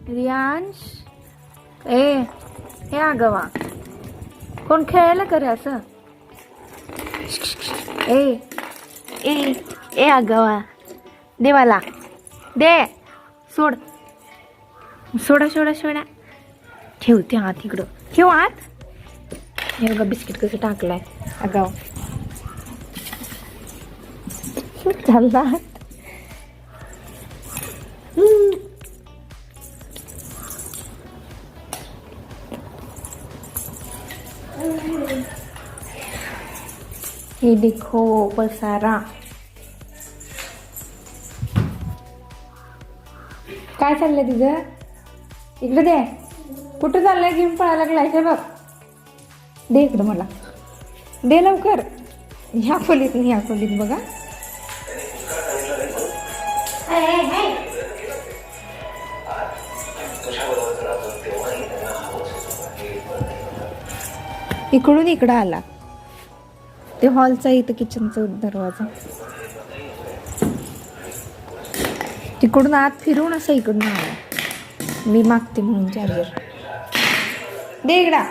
रियांश ए हे आगवा कोण खेळायला करे असं ए ए ए आगवा दे मला दे सोड सोडा सोडा सोडा ठेवते आत इकडं ठेव आत हे बघा बिस्किट कसं टाकलाय आगाव चालला ये देखो पसारा काय चाललंय तुझं इकडे दे कुठं चाललंय घेऊन पळायला लागलाय हे बघ दे इकडं मला दे लवकर ह्या खोलीत बघा इकडून इकडं आला ते हॉलचा इथं किचनचा दरवाजा तिकडून आत फिरून असं इकडून आला मी मागते म्हणून चार्जर दे इकडा